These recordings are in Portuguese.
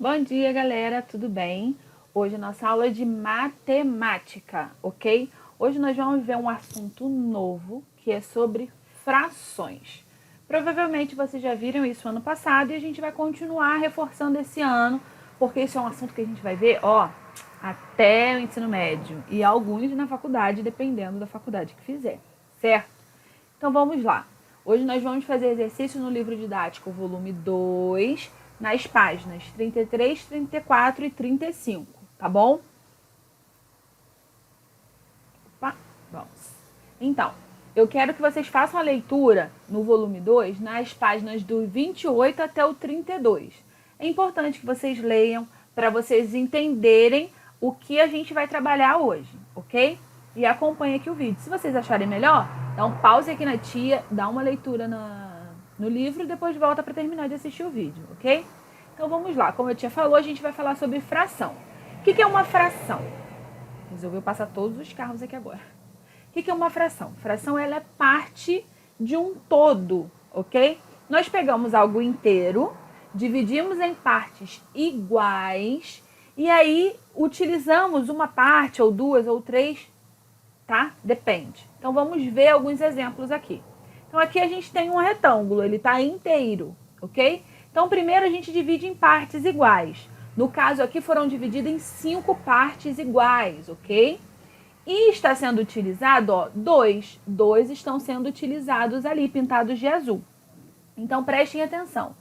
Bom dia, galera, tudo bem? Hoje é nossa aula de matemática, ok? Hoje nós vamos ver um assunto novo, que é sobre frações. Provavelmente vocês já viram isso ano passado e a gente vai continuar reforçando esse ano, porque esse é um assunto que a gente vai ver, até o ensino médio e alguns na faculdade, dependendo da faculdade que fizer, certo? Então vamos lá. Hoje nós vamos fazer exercício no livro didático, volume 2, nas páginas 33, 34 e 35, tá bom? Opa, vamos. Então, eu quero que vocês façam a leitura no volume 2, nas páginas do 28 até o 32. É importante que vocês leiam para vocês entenderem o que a gente vai trabalhar hoje, ok? E acompanhe aqui o vídeo. Se vocês acharem melhor, dá um pause aqui na tia, dá uma leitura no livro e depois volta para terminar de assistir o vídeo, ok? Então vamos lá. Como a tia falou, a gente vai falar sobre fração. O que é uma fração? Resolveu passar todos os carros aqui agora. O que é uma fração? Fração ela é parte de um todo, ok? Nós pegamos algo inteiro, dividimos em partes iguais e aí utilizamos uma parte ou duas ou três, tá? Depende. Então vamos ver alguns exemplos aqui. Então aqui a gente tem um retângulo, ele está inteiro, ok? Então primeiro a gente divide em partes iguais. No caso aqui foram divididas em 5 partes iguais, ok? E está sendo utilizado, dois. Dois estão sendo utilizados ali, pintados de azul. Então prestem atenção.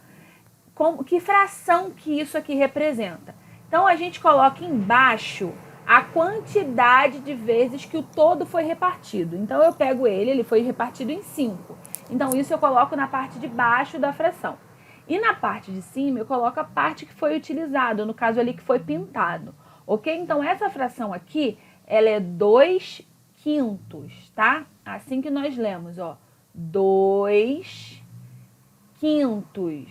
Que fração que isso aqui representa? Então a gente coloca embaixo a quantidade de vezes que o todo foi repartido. Então eu pego ele foi repartido em 5. Então isso eu coloco na parte de baixo da fração. E na parte de cima eu coloco a parte que foi utilizada, no caso ali que foi pintado. Ok? Então essa fração aqui, ela é 2/5, tá? Assim que nós lemos, 2/5.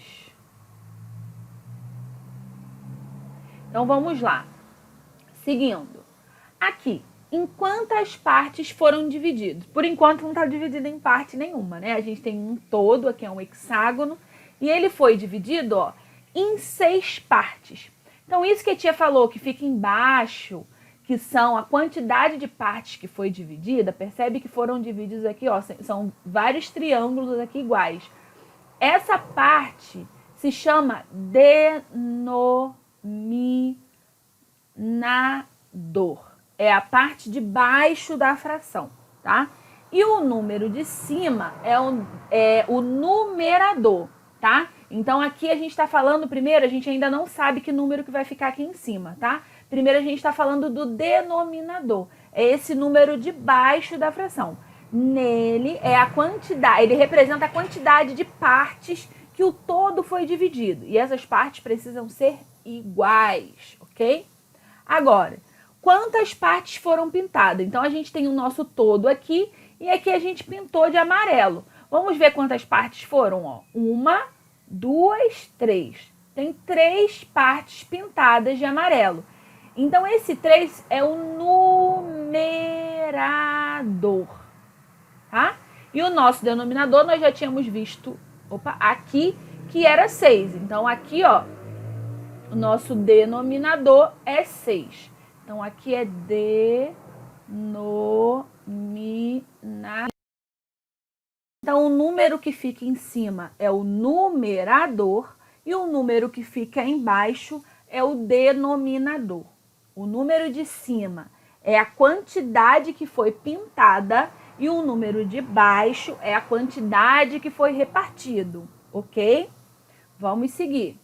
Então vamos lá. Seguindo. Aqui, em quantas partes foram divididos? Por enquanto não está dividido em parte nenhuma, né? A gente tem um todo, aqui é um hexágono, e ele foi dividido, em 6 partes. Então isso que a tia falou, que fica embaixo, que são a quantidade de partes que foi dividida, percebe que foram divididos aqui, são vários triângulos aqui iguais. Essa parte se chama denominador. É a parte de baixo da fração, tá? E o número de cima é o numerador, tá? Então aqui a gente está falando, primeiro, a gente ainda não sabe que número que vai ficar aqui em cima, tá? Primeiro a gente está falando do denominador, é esse número de baixo da fração. Nele é a quantidade, ele representa a quantidade de partes que o todo foi dividido. E essas partes precisam ser iguais, ok? Agora, quantas partes foram pintadas? Então, a gente tem o nosso todo aqui e aqui a gente pintou de amarelo. Vamos ver quantas partes foram, 1, 2, 3. Tem 3 partes pintadas de amarelo. Então, esse 3 é o numerador, tá? E o nosso denominador nós já tínhamos visto, aqui, que era 6. Então, aqui, o nosso denominador é 6. Então, aqui é denominador. Então, o número que fica em cima é o numerador e o número que fica embaixo é o denominador. O número de cima é a quantidade que foi pintada e o número de baixo é a quantidade que foi repartido, ok? Vamos seguir.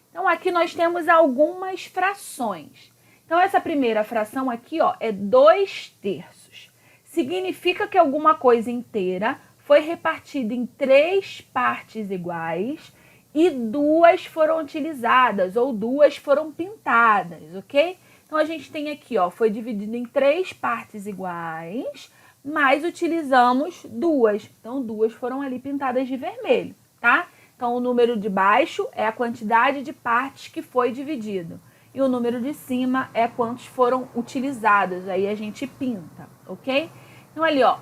Então, aqui nós temos algumas frações. Então, essa primeira fração aqui, é 2/3. Significa que alguma coisa inteira foi repartida em 3 partes iguais e 2 foram utilizadas ou 2 foram pintadas, ok? Então, a gente tem aqui, foi dividido em 3 partes iguais, mas utilizamos 2. Então, 2 foram ali pintadas de vermelho, tá? Então, o número de baixo é a quantidade de partes que foi dividido. E o número de cima é quantos foram utilizados. Aí a gente pinta, ok? Então, ali, a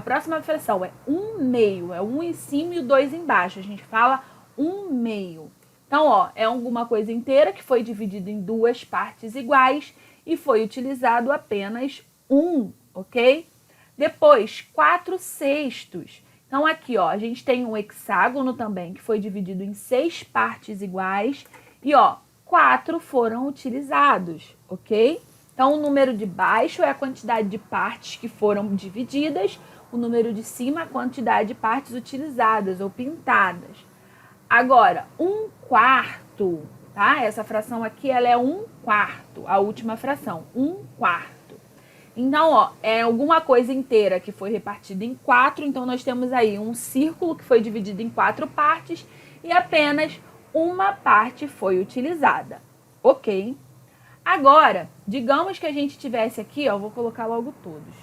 próxima fração é 1/2. É 1 em cima e o 2 embaixo. A gente fala 1/2. Então, ó, é alguma coisa inteira que foi dividida em duas partes iguais e foi utilizado apenas um, ok? Depois, 4/6. Então, aqui, ó, a gente tem um hexágono também que foi dividido em 6 partes iguais e, ó, 4 foram utilizados, ok? Então, o número de baixo é a quantidade de partes que foram divididas, o número de cima é a quantidade de partes utilizadas ou pintadas. Agora, 1/4, tá? Essa fração aqui, ela é 1/4, a última fração, 1/4. Então, ó, é alguma coisa inteira que foi repartida em 4, então nós temos aí um círculo que foi dividido em 4 partes e apenas uma parte foi utilizada, ok? Agora, digamos que a gente tivesse aqui, ó, vou colocar logo todos,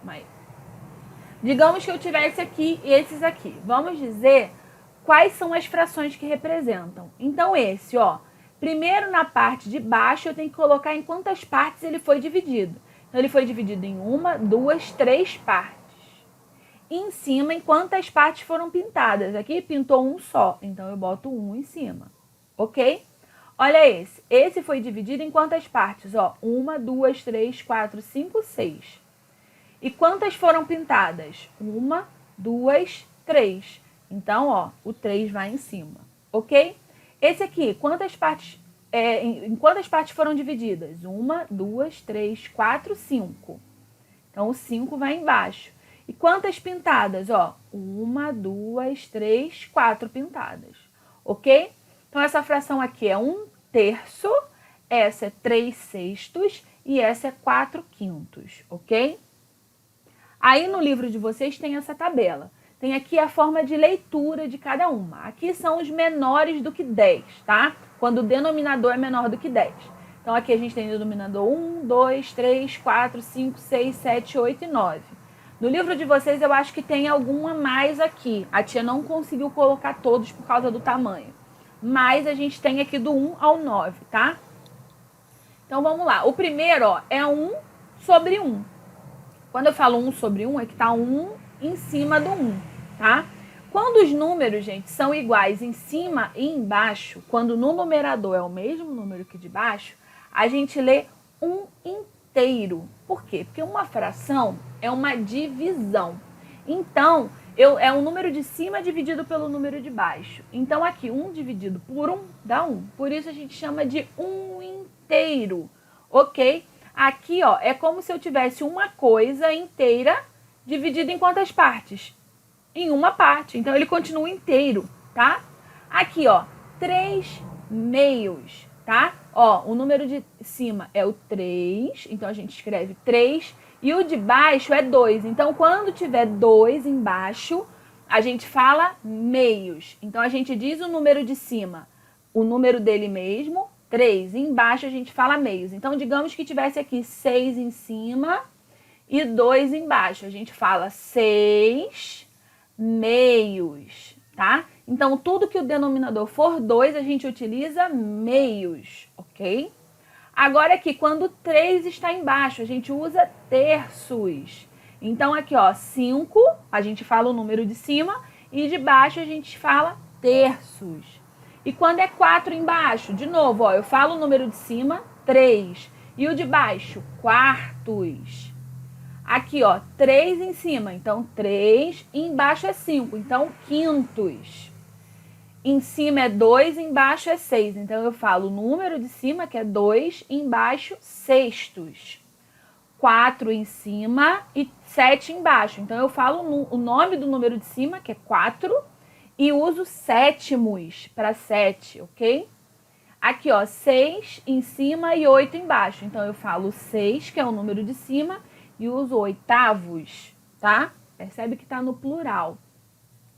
mas digamos que eu tivesse aqui esses aqui. Vamos dizer quais são as frações que representam. Então, esse, ó, primeiro na parte de baixo eu tenho que colocar em quantas partes ele foi dividido. Então, ele foi dividido em 1, 2, 3 partes. E em cima, em quantas partes foram pintadas. Aqui pintou um só, então eu boto 1 em cima, ok? Olha esse. Esse foi dividido em quantas partes? Ó, 1, 2, 3, 4, 5, 6. E quantas foram pintadas? 1, 2, 3. Então, ó, o 3 vai em cima, ok? Esse aqui, em quantas partes foram divididas? 1, 2, 3, 4, 5. Então, o 5 vai embaixo. E quantas pintadas? Ó, 1, 2, 3, 4 pintadas, ok? Então, essa fração aqui é 1/3, essa é 3/6 e essa é 4/5, ok? Aí no livro de vocês tem essa tabela. Tem aqui a forma de leitura de cada uma. Aqui são os menores do que 10, tá? Quando o denominador é menor do que 10. Então aqui a gente tem o denominador 1, 2, 3, 4, 5, 6, 7, 8 e 9. No livro de vocês eu acho que tem alguma mais aqui. A tia não conseguiu colocar todos por causa do tamanho. Mas a gente tem aqui do 1 ao 9, tá? Então vamos lá. O primeiro, ó, é 1/1. Quando eu falo 1/1, é que tá 1 em cima do 1, tá? Quando os números, gente, são iguais em cima e embaixo, quando no numerador é o mesmo número que de baixo, a gente lê 1 inteiro. Por quê? Porque uma fração é uma divisão. Então, é o número de cima dividido pelo número de baixo. Então, aqui, 1 dividido por 1 dá 1. Por isso, a gente chama de 1 inteiro, ok? Aqui, ó, é como se eu tivesse uma coisa inteira dividida em quantas partes? Em uma parte. Então, ele continua inteiro, tá? Aqui, ó, 3/2, tá? Ó, o número de cima é o 3, então a gente escreve 3. E o de baixo é 2. Então, quando tiver 2 embaixo, a gente fala meios. Então, a gente diz o número de cima, o número dele mesmo, 3. Embaixo a gente fala meios. Então, digamos que tivesse aqui 6 em cima e 2 embaixo. A gente fala 6 meios, tá? Então, tudo que o denominador for 2, a gente utiliza meios, ok? Agora aqui, quando 3 está embaixo, a gente usa terços. Então, aqui, ó, 5, a gente fala o número de cima e de baixo a gente fala terços. E quando é 4 embaixo, de novo, ó, eu falo o número de cima, 3. E o de baixo, quartos. Aqui, ó, 3 em cima, então 3. E embaixo é 5, então quintos. Em cima é 2, embaixo é 6. Então, eu falo o número de cima, que é 2, e embaixo, sextos. 4 em cima e 7 embaixo. Então, eu falo o nome do número de cima, que é 4, e uso sétimos para 7, ok? Aqui, ó, 6 em cima e 8 embaixo. Então, eu falo 6, que é o número de cima, e uso oitavos, tá? Percebe que tá no plural.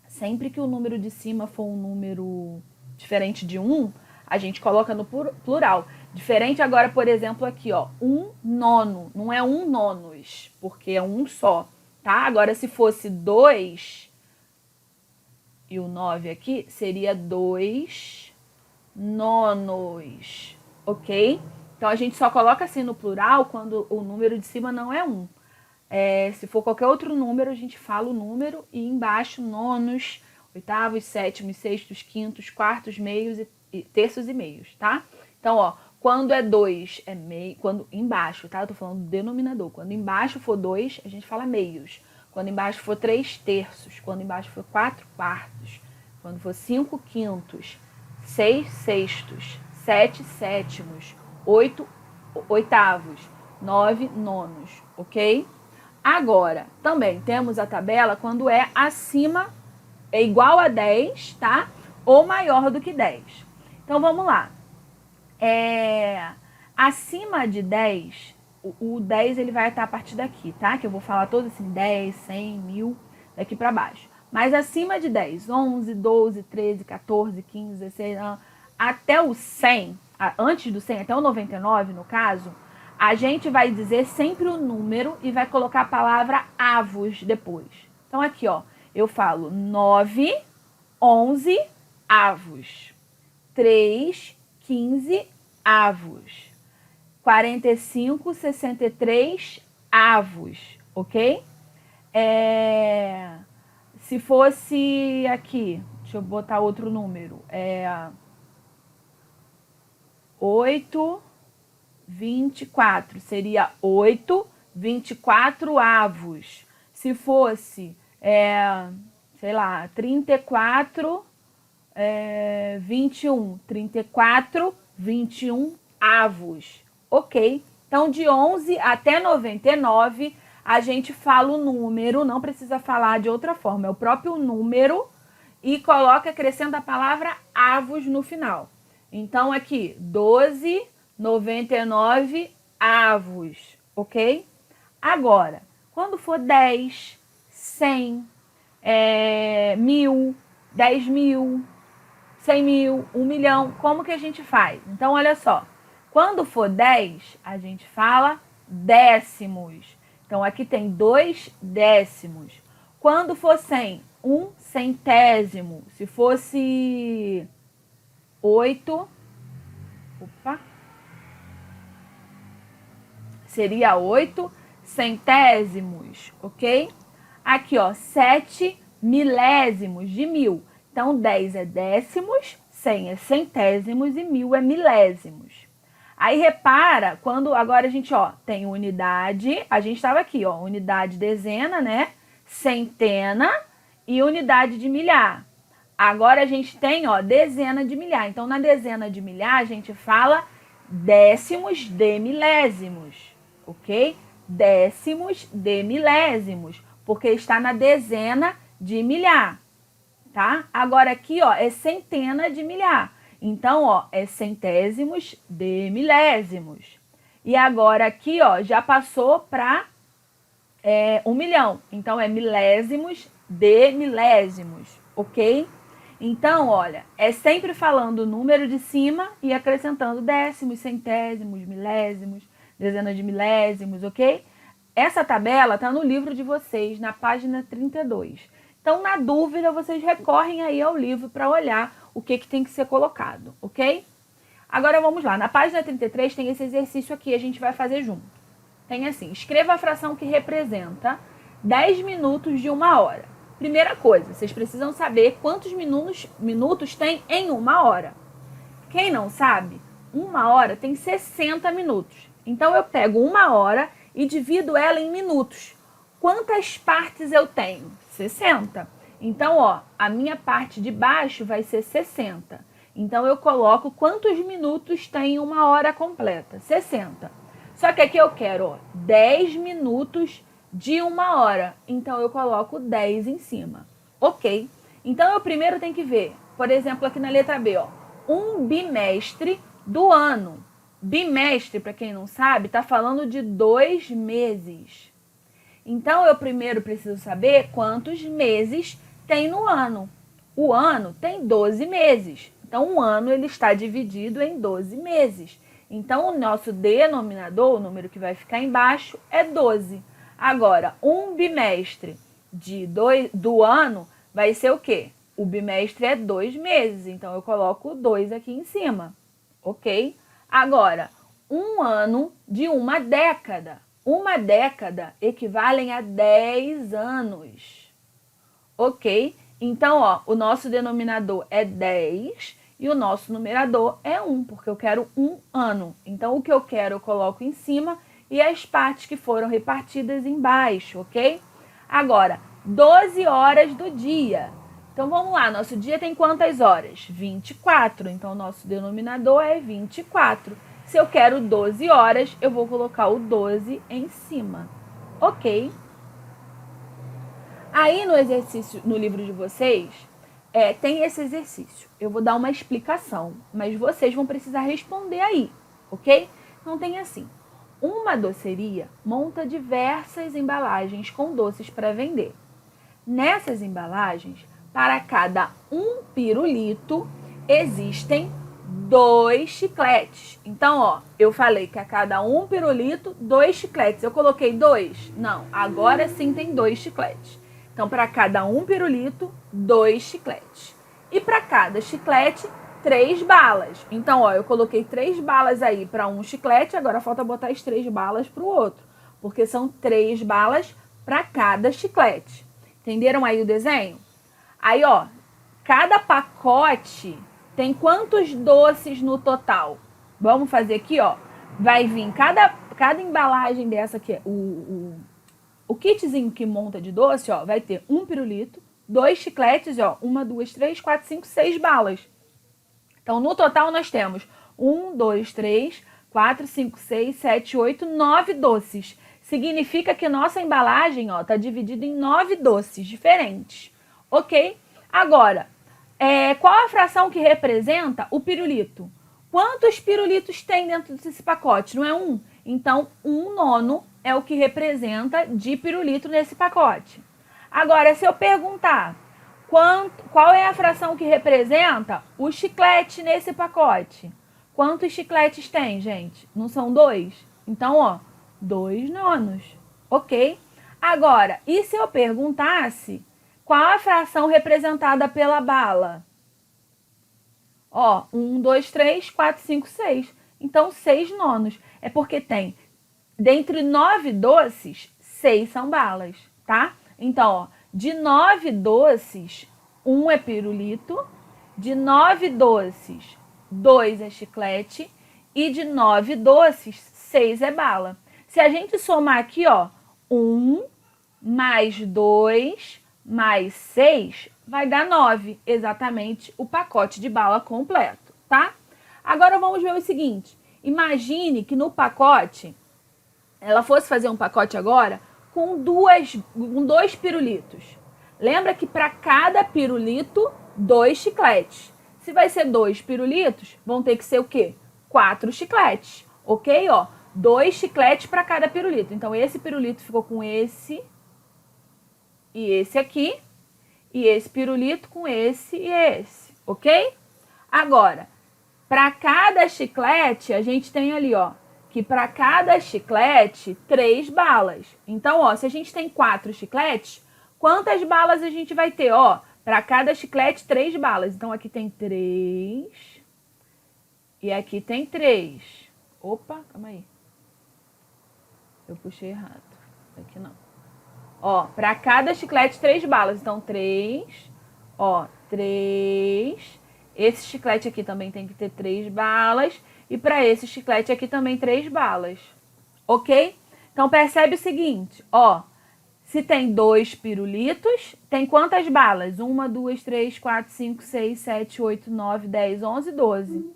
Sempre que o número de cima for um número diferente de 1, a gente coloca no plural. Diferente agora, por exemplo, aqui, ó, 1/9. Não é 1/9, porque é um só, tá? Agora, se fosse 2... E o 9 aqui seria 2/9, ok? Então, a gente só coloca assim no plural quando o número de cima não é 1. Se for qualquer outro número, a gente fala o número e embaixo nonos, oitavos, sétimos, sextos, quintos, quartos, meios e terços e meios, tá? Então, ó, quando é 2 é meio, quando embaixo, tá? Eu tô falando do denominador. Quando embaixo for 2, a gente fala meios. Quando embaixo for 3 terços, quando embaixo for 4 quartos, quando for 5 quintos, 6 sextos, 7 sétimos, 8 oitavos, 9 nonos, ok? Agora, também temos a tabela quando é acima, é igual a 10, tá? Ou maior do que 10. Então, vamos lá. Acima de 10, o 10 ele vai estar a partir daqui, tá? Que eu vou falar todo assim, 10, 100, 1000, daqui para baixo. Mas acima de 10, 11, 12, 13, 14, 15, 16, até o 100, antes do 100, até o 99 no caso, a gente vai dizer sempre o número e vai colocar a palavra avos depois. Então aqui, ó, eu falo 9, 11 avos, 3, 15 avos, 45, 63 avos, ok? Se fosse aqui, deixa eu botar outro número, 8, 24, seria 8, 24 avos. Se fosse, sei lá, 34, 21, 34, 21 avos, ok? Então, de 11 até 99, a gente fala o número, não precisa falar de outra forma, é o próprio número e coloca, acrescenta a palavra avos no final. Então, aqui, 12, 99 avos, ok? Agora, quando for 10, 100, 1000, 10 mil, 100 mil, 1 milhão, como que a gente faz? Então, olha só, quando for 10, a gente fala décimos. Então, aqui tem 2 décimos. Quando for 100, 1 centésimo. Se fosse 8, seria 8 centésimos, ok? Aqui, ó, 7 milésimos de 1000. Então, 10 é décimos, 100 é centésimos e 1000 é milésimos. Aí, repara, quando agora a gente, ó, tem unidade, a gente estava aqui, ó, unidade dezena, né? Centena e unidade de milhar. Agora a gente tem, ó, dezena de milhar. Então, na dezena de milhar, a gente fala décimos de milésimos, ok? Décimos de milésimos, porque está na dezena de milhar, tá? Agora aqui, ó, é centena de milhar. Então, ó, é centésimos de milésimos. E agora aqui, ó, já passou para 1 milhão. Então, é milésimos de milésimos, ok? Então, olha, é sempre falando o número de cima e acrescentando décimos, centésimos, milésimos, dezenas de milésimos, ok? Essa tabela está no livro de vocês, na página 32. Então, na dúvida, vocês recorrem aí ao livro para olhar o que tem que ser colocado, ok? Agora, vamos lá. Na página 33 tem esse exercício aqui, a gente vai fazer junto. Tem assim, escreva a fração que representa 10 minutos de 1 hora. Primeira coisa, vocês precisam saber quantos minutos tem em 1 hora. Quem não sabe, 1 hora tem 60 minutos. Então, eu pego 1 hora e divido ela em minutos. Quantas partes eu tenho? 60. Então, ó, a minha parte de baixo vai ser 60. Então, eu coloco quantos minutos tem em 1 hora completa? 60. Só que aqui eu quero, ó, 10 minutos de 1 hora. Então, eu coloco 10 em cima. Ok. Então, eu primeiro tenho que ver, por exemplo, aqui na letra B, ó, um bimestre do ano. Bimestre, para quem não sabe, está falando de 2 meses. Então, eu primeiro preciso saber quantos meses tem no ano. O ano tem 12 meses. Então, um ano ele está dividido em 12 meses. Então, o nosso denominador, o número que vai ficar embaixo, é 12. Agora, um bimestre do ano vai ser o quê? O bimestre é 2 meses, então eu coloco 2 aqui em cima, ok? Agora, um ano de 1 década. 1 década equivale a 10 anos, ok? Então, ó, o nosso denominador é 10 E o nosso numerador é 1, porque eu quero um ano. Então, o que eu quero eu coloco em cima e as partes que foram repartidas embaixo, ok? Agora, 12 horas do dia. Então, vamos lá. Nosso dia tem quantas horas? 24. Então, o nosso denominador é 24. Se eu quero 12 horas, eu vou colocar o 12 em cima. Ok? Aí, no exercício, no livro de vocês, tem esse exercício. Eu vou dar uma explicação, mas vocês vão precisar responder aí, ok? Então, tem assim. Uma doceria monta diversas embalagens com doces para vender. Nessas embalagens, para cada um pirulito, existem 2 chicletes. Então, ó, eu falei que a cada um pirulito, 2 chicletes. Eu coloquei 2? Não, agora sim tem 2 chicletes. Então, para cada um pirulito, 2 chicletes. E para cada chiclete, 3 balas. Então, ó, eu coloquei 3 balas aí para um chiclete, agora falta botar as 3 balas para o outro. Porque são 3 balas para cada chiclete. Entenderam aí o desenho? Aí, ó, cada pacote tem quantos doces no total? Vamos fazer aqui, ó. Vai vir cada embalagem dessa aqui, o kitzinho que monta de doce, ó, vai ter um pirulito, 2 chicletes, ó, 1, 2, 3, 4, 5, 6 balas. Então, no total, nós temos 1, 2, 3, 4, 5, 6, 7, 8, 9 doces. Significa que nossa embalagem está dividida em 9 doces diferentes. Ok? Agora, qual a fração que representa o pirulito? Quantos pirulitos tem dentro desse pacote? Não é 1? Então, 1/9 é o que representa de pirulito nesse pacote. Agora, se eu perguntar qual é a fração que representa o chiclete nesse pacote? Quantos chicletes tem, gente? Não são 2? Então, ó, 2/9, ok? Agora, e se eu perguntasse qual a fração representada pela bala? Ó, 1, 2, 3, 4, 5, 6. Então, 6/9. É porque tem, dentre 9 doces, 6 são balas, tá? Então, ó, de 9 doces, 1 é pirulito. De 9 doces, 2 é chiclete. E de 9 doces, 6 é bala. Se a gente somar aqui, ó, 1 mais 2 mais 6, vai dar 9. Exatamente o pacote de bala completo, tá? Agora vamos ver o seguinte. Imagine que no pacote, ela fosse fazer um pacote agora com 2 pirulitos. Lembra que para cada pirulito, 2 chicletes. Se vai ser 2 pirulitos, vão ter que ser o quê? 4 chicletes, ok? Ó, 2 chicletes para cada pirulito. Então, esse pirulito ficou com esse e esse aqui. E esse pirulito com esse e esse, ok? Agora, para cada chiclete, a gente tem ali, ó, que para cada chiclete, 3 balas. Então, ó, se a gente tem 4 chicletes, quantas balas a gente vai ter? Ó, para cada chiclete, 3 balas. Então, aqui tem 3 e aqui tem 3. Opa, calma aí. Eu puxei errado. Aqui não. Ó, para cada chiclete, 3 balas. Então, 3, ó, 3. Esse chiclete aqui também tem que ter 3 balas. E para esse chiclete aqui também 3 balas. Ok? Então, percebe o seguinte, ó. Se tem 2 pirulitos, tem quantas balas? 1, 2, 3, 4, 5, 6, 7, 8, 9, 10, 11, 12.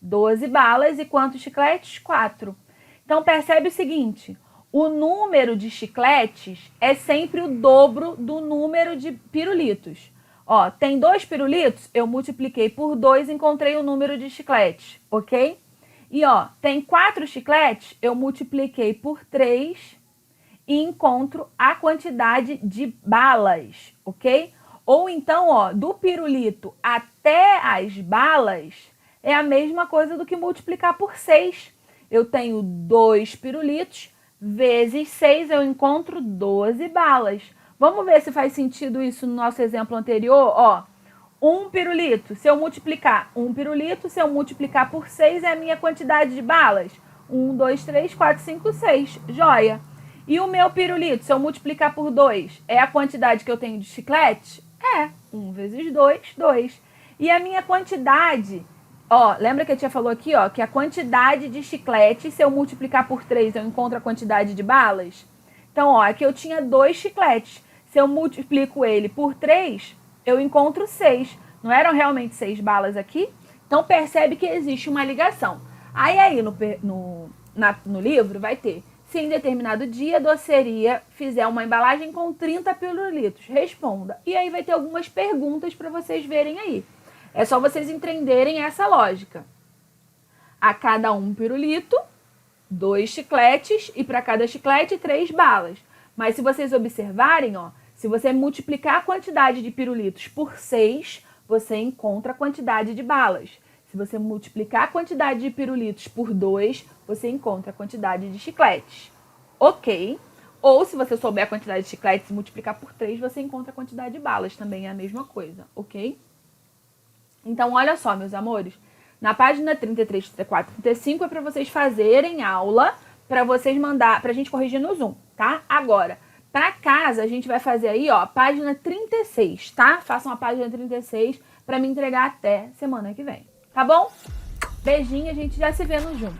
12 balas e quantos chicletes? 4. Então, percebe o seguinte, o número de chicletes é sempre o dobro do número de pirulitos. Ó, tem 2 pirulitos, eu multipliquei por 2 e encontrei o número de chicletes, ok? E ó, tem 4 chicletes, eu multipliquei por 3 e encontro a quantidade de balas, ok? Ou então, ó, do pirulito até as balas é a mesma coisa do que multiplicar por 6. Eu tenho 2 pirulitos vezes 6, eu encontro 12 balas. Vamos ver se faz sentido isso no nosso exemplo anterior, ó. Um pirulito, se eu multiplicar um pirulito, se eu multiplicar por 6 é a minha quantidade de balas. 1, 2, 3, 4, 5, 6. Joia! E o meu pirulito, se eu multiplicar por 2, é a quantidade que eu tenho de chiclete? É, 1 vezes 2, 2. E a minha quantidade, ó, lembra que a tia falou aqui, ó, que a quantidade de chiclete, se eu multiplicar por 3, eu encontro a quantidade de balas? Então, ó, aqui eu tinha 2 chicletes. Se eu multiplico ele por 3, eu encontro 6. Não eram realmente 6 balas aqui? Então, percebe que existe uma ligação. Aí no livro vai ter: se em determinado dia a doceria fizer uma embalagem com 30 pirulitos, responda. E aí vai ter algumas perguntas para vocês verem aí. É só vocês entenderem essa lógica. A cada um pirulito, 2 chicletes, e para cada chiclete, 3 balas. Mas se vocês observarem, ó, se você multiplicar a quantidade de pirulitos por 6, você encontra a quantidade de balas. Se você multiplicar a quantidade de pirulitos por 2, você encontra a quantidade de chicletes. Ok? Ou se você souber a quantidade de chicletes e multiplicar por 3, você encontra a quantidade de balas. Também é a mesma coisa, ok? Então, olha só, meus amores. Na página 33, 34, 35 é para vocês fazerem aula, para vocês mandar, pra gente corrigir no Zoom, tá? Agora, para casa, a gente vai fazer aí, ó, página 36, tá? Façam a página 36 para me entregar até semana que vem. Tá bom? Beijinho, a gente já se vê no Zoom.